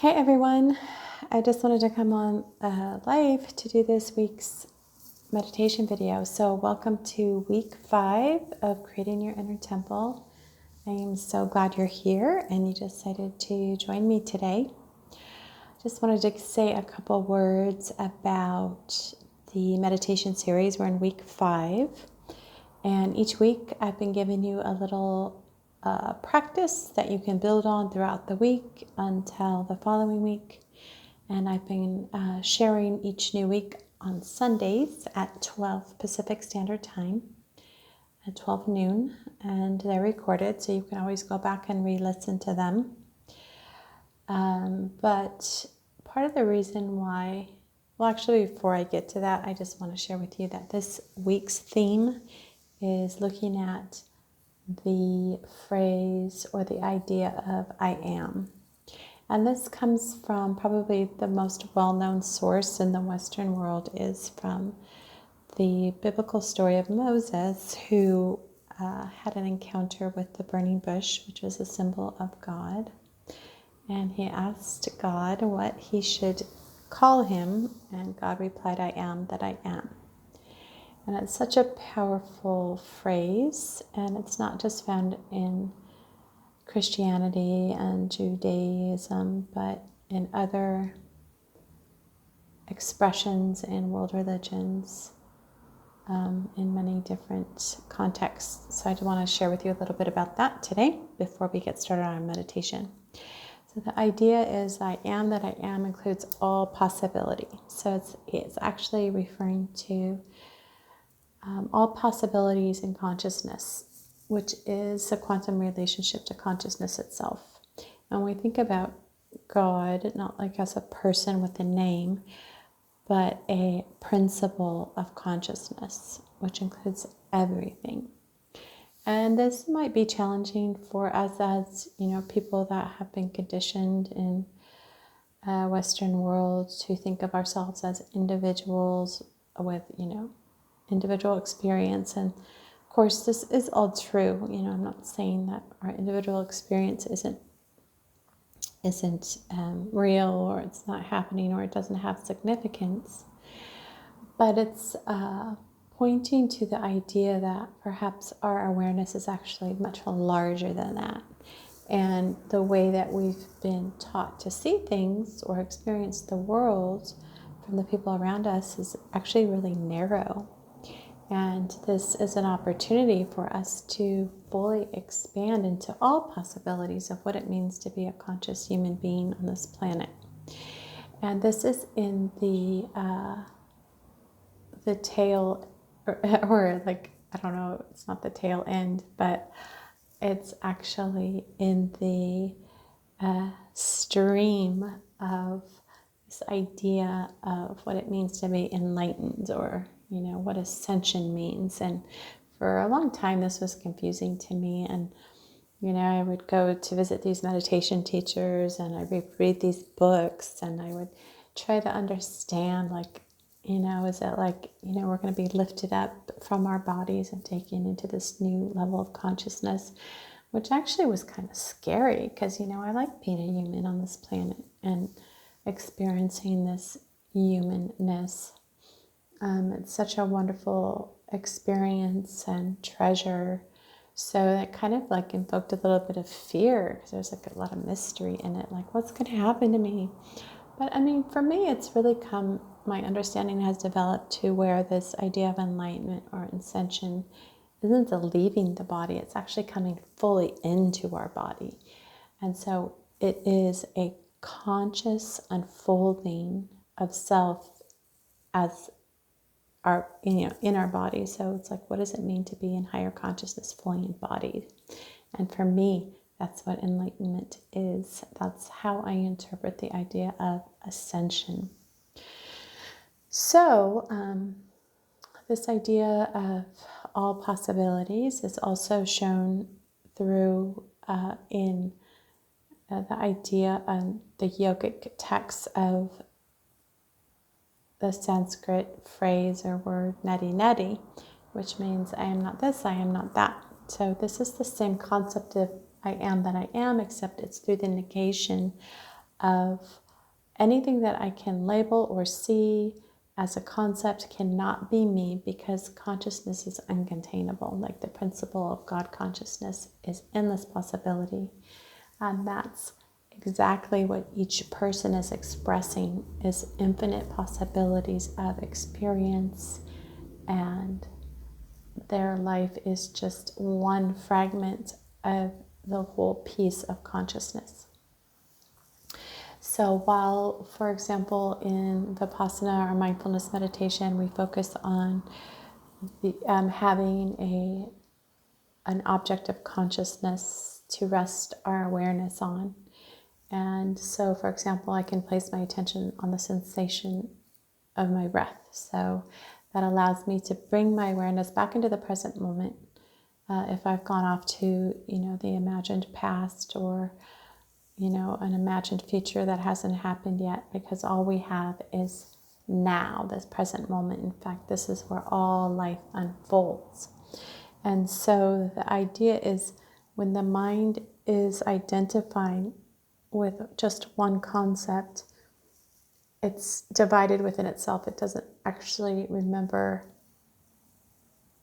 Hey everyone, I just wanted to come on live to do this week's meditation video. So welcome to week 5 of Creating Your Inner Temple. I am so glad you're here and you decided to join me today. Just wanted to say a couple words about the meditation series. We're in week 5 and each week I've been giving you a little practice that you can build on throughout the week until the following week. And I've been sharing each new week on Sundays at 12 Pacific Standard Time at 12 noon. And they're recorded, so you can always go back and re-listen to them. But part of the reason why, well, actually, before I get to that, I just want to share with you that this week's theme is looking at the phrase or the idea of I am. And this comes from probably the most well-known source in the Western world is from the biblical story of Moses, who had an encounter with the burning bush, which was a symbol of God. And he asked God what he should call him, and God replied, I am that I am. And it's such a powerful phrase, and it's not just found in Christianity and Judaism, but in other expressions in world religions, in many different contexts. So I want to share with you a little bit about that today before we get started on our meditation. So the idea is I am that I am includes all possibility. So it's actually referring to all possibilities in consciousness, which is a quantum relationship to consciousness itself. And when we think about God, not like as a person with a name, but a principle of consciousness, which includes everything. And this might be challenging for us as, people that have been conditioned in Western world to think of ourselves as individuals with, individual experience. And of course, this is all true. I'm not saying that our individual experience isn't real, or it's not happening, or it doesn't have significance. But it's pointing to the idea that perhaps our awareness is actually much larger than that. And the way that we've been taught to see things or experience the world from the people around us is actually really narrow. And this is an opportunity for us to fully expand into all possibilities of what it means to be a conscious human being on this planet. And this is in the tail, or like, I don't know, it's not the tail end, but it's actually in the stream of this idea of what it means to be enlightened, or what ascension means. And for a long time this was confusing to me, and I would go to visit these meditation teachers and I would read these books and I would try to understand, like, is it like, we're going to be lifted up from our bodies and taken into this new level of consciousness, which actually was kind of scary because, I like being a human on this planet and experiencing this humanness. It's such a wonderful experience and treasure. So that kind of like invoked a little bit of fear because there's like a lot of mystery in it. Like, what's going to happen to me? But I mean, for me, it's really my understanding has developed to where this idea of enlightenment or ascension isn't the leaving the body. It's actually coming fully into our body. And so it is a conscious unfolding of self as our, in our body. So it's like, what does it mean to be in higher consciousness, fully embodied? And for me, that's what enlightenment is. That's how I interpret the idea of ascension. So this idea of all possibilities is also shown through in the idea of the yogic texts of the Sanskrit phrase or word neti neti, which means I am not this, I am not that. So this is the same concept of I am that I am, except it's through the negation of anything that I can label or see as a concept cannot be me, because consciousness is uncontainable. Like the principle of God consciousness is endless possibility. And that's exactly what each person is expressing, is infinite possibilities of experience, and their life is just one fragment of the whole piece of consciousness. So while, for example, in Vipassana or mindfulness meditation, we focus on having an object of consciousness to rest our awareness on. And so, for example, I can place my attention on the sensation of my breath. So that allows me to bring my awareness back into the present moment. If I've gone off to, the imagined past, or an imagined future that hasn't happened yet, because all we have is now, this present moment. In fact, this is where all life unfolds. And so the idea is, when the mind is identifying with just one concept, it's divided within itself. It doesn't actually remember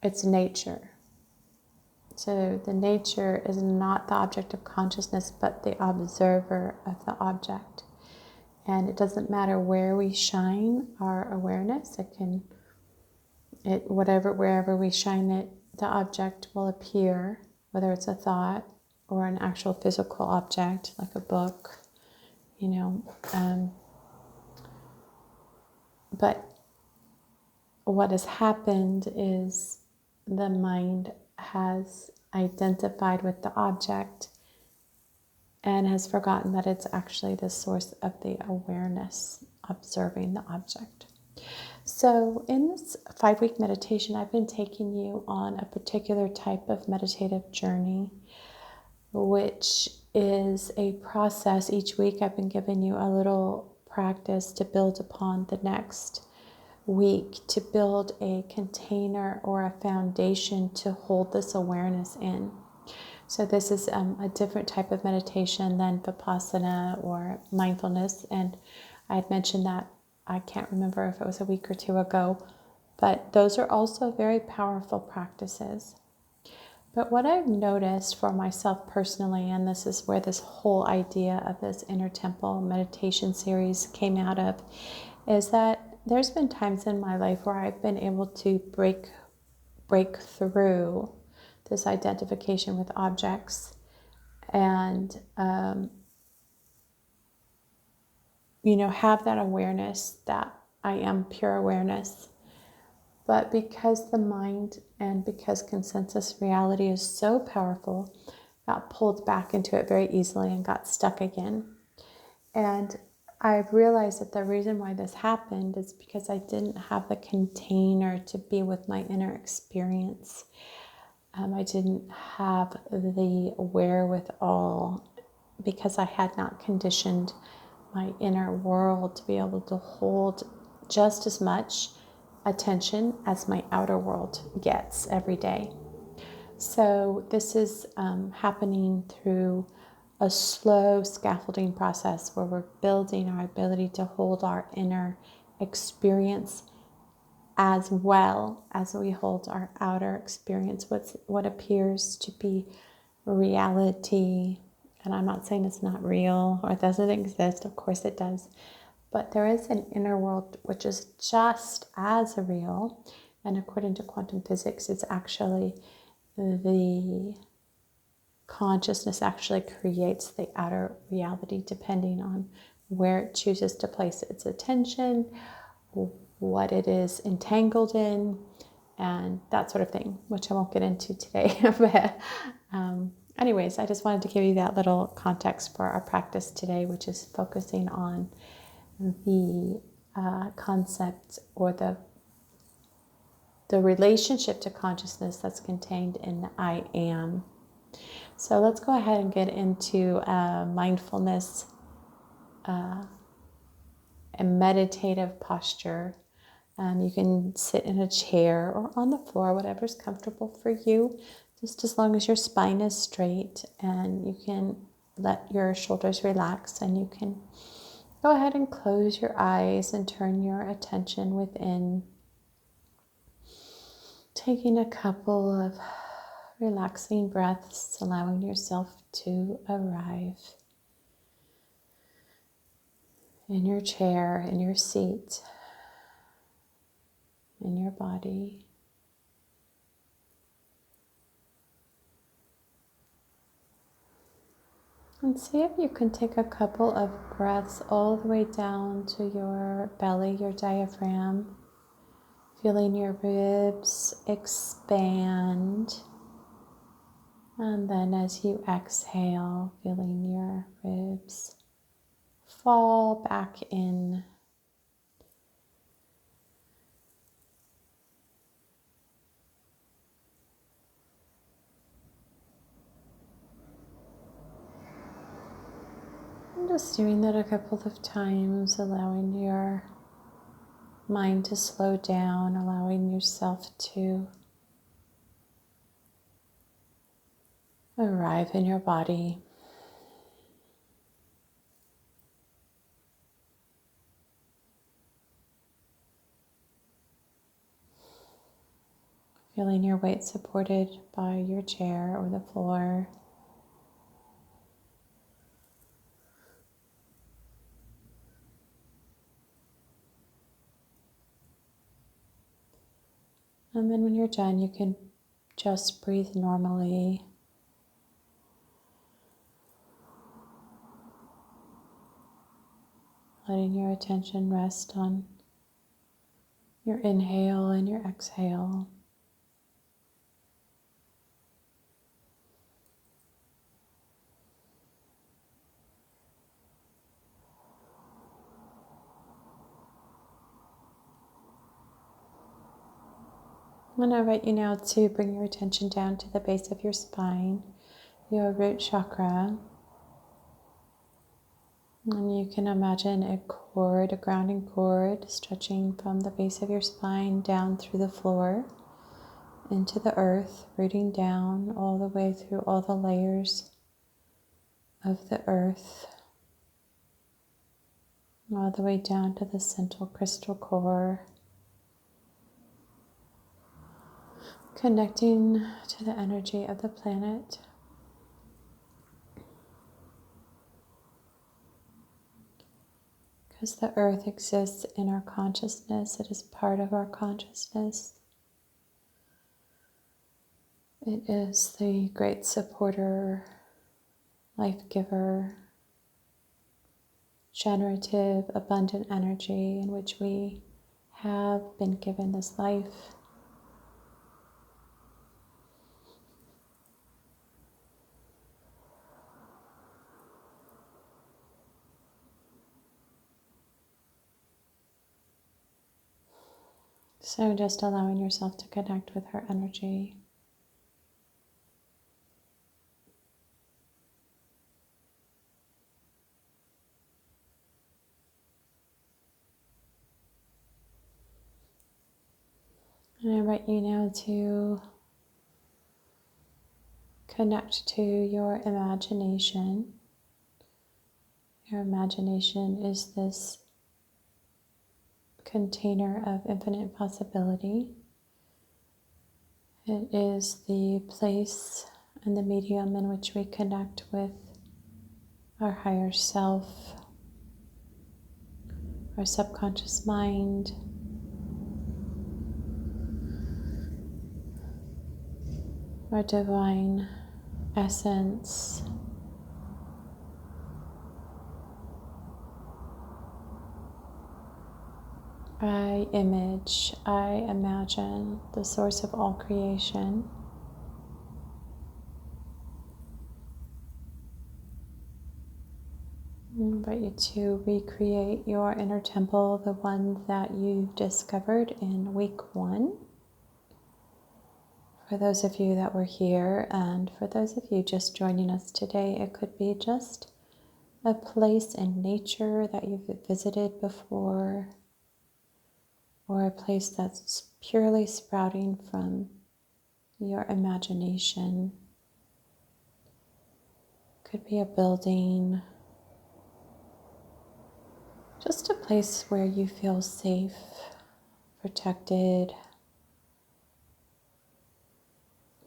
its nature. So the nature is not the object of consciousness, but the observer of the object. And it doesn't matter where we shine our awareness. Wherever we shine it, the object will appear, whether it's a thought or an actual physical object, like a book, But what has happened is the mind has identified with the object and has forgotten that it's actually the source of the awareness observing the object. So in this 5-week meditation, I've been taking you on a particular type of meditative journey, which is a process. Each week I've been giving you a little practice to build upon the next week, to build a container or a foundation to hold this awareness in. So this is a different type of meditation than Vipassana or mindfulness. And I had mentioned that, I can't remember if it was a week or two ago, but those are also very powerful practices. But what I've noticed for myself personally, and this is where this whole idea of this Inner Temple meditation series came out of, is that there's been times in my life where I've been able to break through this identification with objects and, have that awareness that I am pure awareness. But because the mind and because consensus reality is so powerful, got pulled back into it very easily and got stuck again. And I've realized that the reason why this happened is because I didn't have the container to be with my inner experience. I didn't have the wherewithal, because I had not conditioned my inner world to be able to hold just as much attention as my outer world gets every day. So this is happening through a slow scaffolding process where we're building our ability to hold our inner experience as well as we hold our outer experience, what appears to be reality. And I'm not saying it's not real or it doesn't exist. Of course it does. But there is an inner world which is just as real. And according to quantum physics, it's actually the consciousness actually creates the outer reality depending on where it chooses to place its attention, what it is entangled in, and that sort of thing, which I won't get into today. But anyways, I just wanted to give you that little context for our practice today, which is focusing on the concept or the relationship to consciousness that's contained in I am. So let's go ahead and get into mindfulness, a meditative posture. You can sit in a chair or on the floor, whatever's comfortable for you, just as long as your spine is straight. And you can let your shoulders relax, and you can go ahead and close your eyes and turn your attention within, taking a couple of relaxing breaths, allowing yourself to arrive in your chair, in your seat, in your body. And see if you can take a couple of breaths all the way down to your belly, your diaphragm, feeling your ribs expand. And then as you exhale, feeling your ribs fall back in. And just doing that a couple of times, allowing your mind to slow down, allowing yourself to arrive in your body. Feeling your weight supported by your chair or the floor. And then when you're done, you can just breathe normally. Letting your attention rest on your inhale and your exhale. I'm going to invite you now to bring your attention down to the base of your spine, your root chakra. And you can imagine a cord, a grounding cord, stretching from the base of your spine down through the floor into the earth, rooting down all the way through all the layers of the earth, all the way down to the central crystal core, connecting to the energy of the planet. Because the earth exists in our consciousness, it is part of our consciousness. It is the great supporter, life giver, generative, abundant energy in which we have been given this life. So just allowing yourself to connect with her energy. And I invite you now to connect to your imagination. Your imagination is this container of infinite possibility. It is the place and the medium in which we connect with our higher self, our subconscious mind, our divine essence. I image, I imagine the source of all creation. I invite you to recreate your inner temple, the one that you discovered in week 1. For those of you that were here, and for those of you just joining us today, it could be just a place in nature that you've visited before, or a place that's purely sprouting from your imagination. Could be a building, just a place where you feel safe, protected,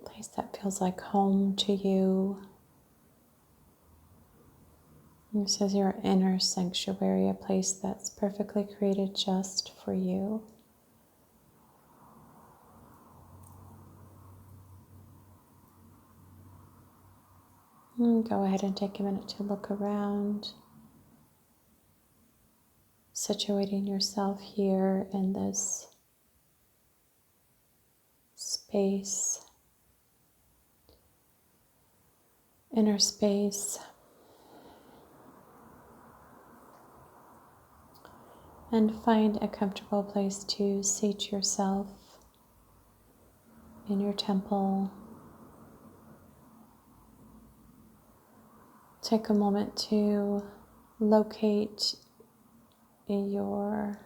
a place that feels like home to you. This is your inner sanctuary, a place that's perfectly created just for you. And go ahead and take a minute to look around, situating yourself here in this space, inner space. And find a comfortable place to seat yourself in your temple. Take a moment to locate your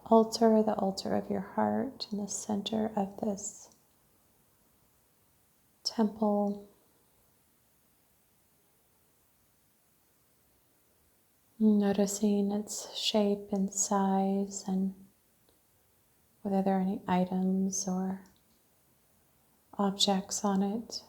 altar, the altar of your heart, in the center of this temple. Noticing its shape and size and whether there are any items or objects on it.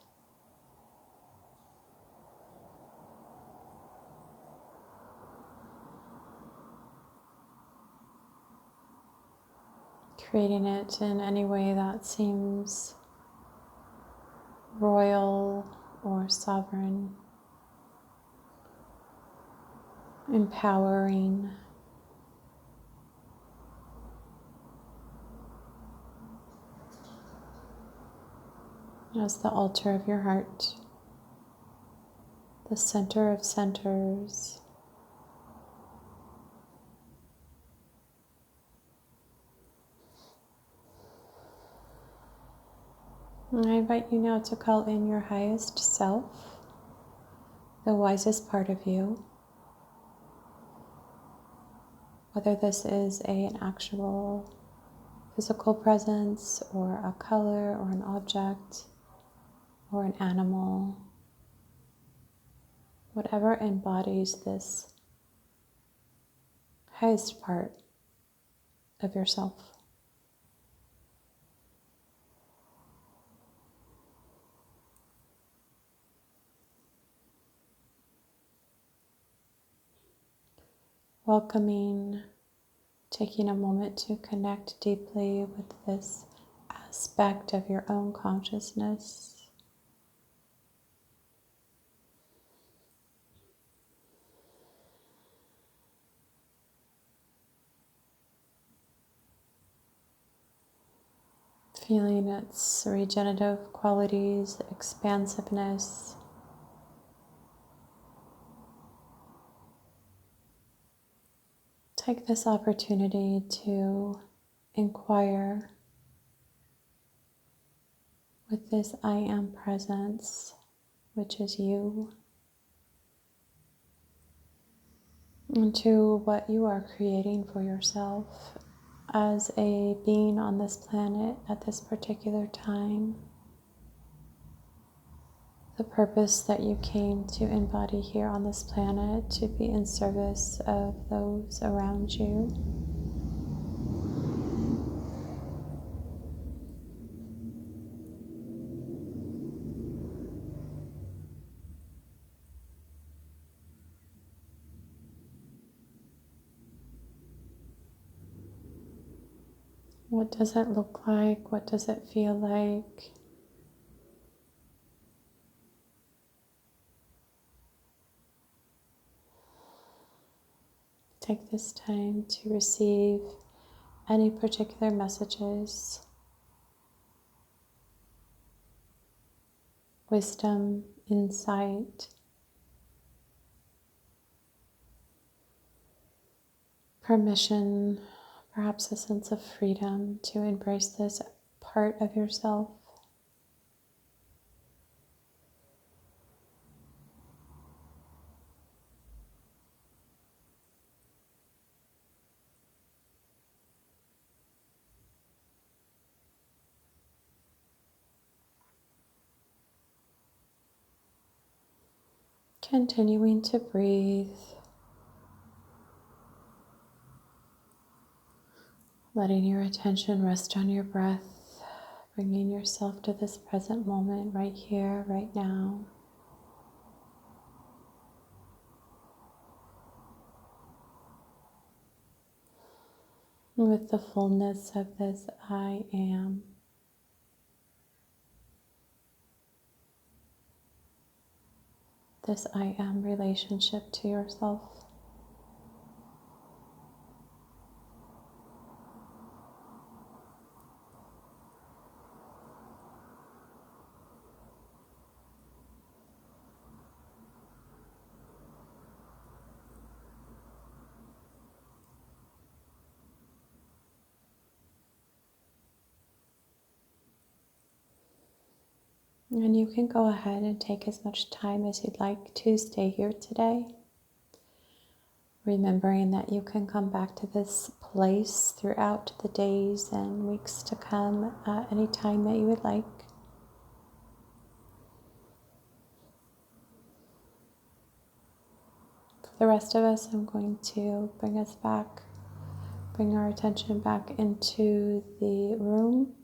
Creating it in any way that seems royal or sovereign, empowering. As the altar of your heart, the center of centers. And I invite you now to call in your highest self, the wisest part of you. Whether this is an actual physical presence or a color or an object or an animal, whatever embodies this highest part of yourself. Welcoming, taking a moment to connect deeply with this aspect of your own consciousness. Feeling its regenerative qualities, expansiveness. Take this opportunity to inquire with this I am presence, which is you, into what you are creating for yourself as a being on this planet at this particular time. The purpose that you came to embody here on this planet, to be in service of those around you. What does it look like? What does it feel like? Take this time to receive any particular messages, wisdom, insight, permission, perhaps a sense of freedom to embrace this part of yourself. Continuing to breathe, letting your attention rest on your breath, bringing yourself to this present moment right here, right now. With the fullness of this I am. This I am relationship to yourself. And you can go ahead and take as much time as you'd like to stay here today. Remembering that you can come back to this place throughout the days and weeks to come at any time that you would like. For the rest of us, I'm going to bring our attention back into the room.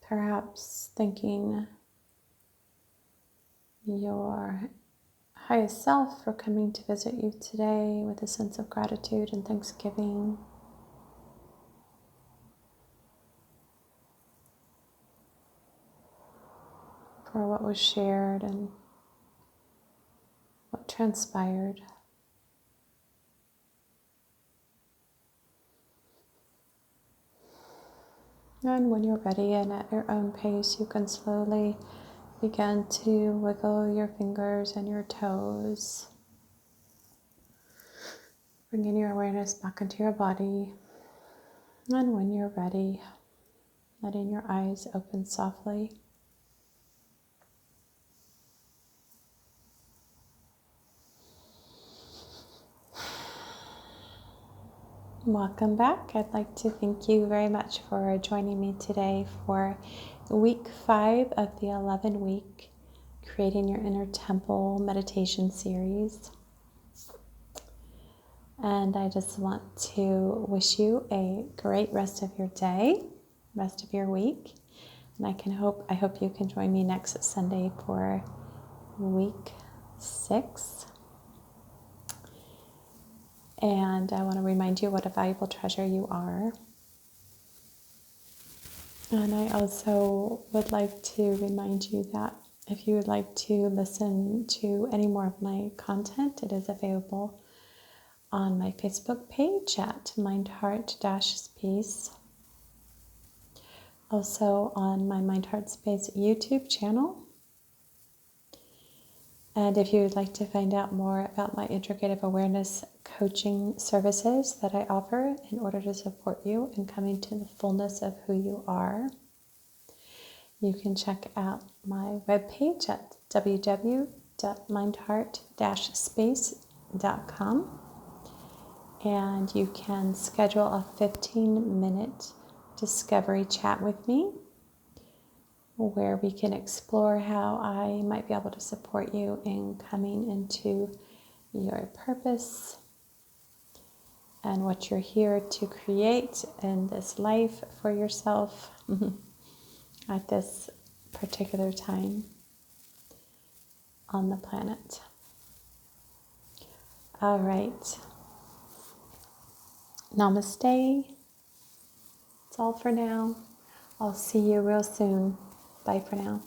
Perhaps thanking your highest self for coming to visit you today with a sense of gratitude and thanksgiving. For what was shared and what transpired. And when you're ready and at your own pace, you can slowly begin to wiggle your fingers and your toes, bringing your awareness back into your body. And when you're ready, letting your eyes open softly. Welcome back. I'd like to thank you very much for joining me today for week 5 of the 11-week Creating Your Inner Temple meditation series. And I just want to wish you a great rest of your day, rest of your week. And I hope you can join me next Sunday for week 6. And I want to remind you what a valuable treasure you are. And I also would like to remind you that if you would like to listen to any more of my content, it is available on my Facebook page at mindheart-space. Also on my Mind Heart Space YouTube channel. And if you would like to find out more about my integrative awareness coaching services that I offer in order to support you in coming to the fullness of who you are, you can check out my webpage at www.mindheart-space.com, and you can schedule a 15-minute discovery chat with me where we can explore how I might be able to support you in coming into your purpose and what you're here to create in this life for yourself at this particular time on the planet. All right. Namaste. That's all for now. I'll see you real soon. Bye for now.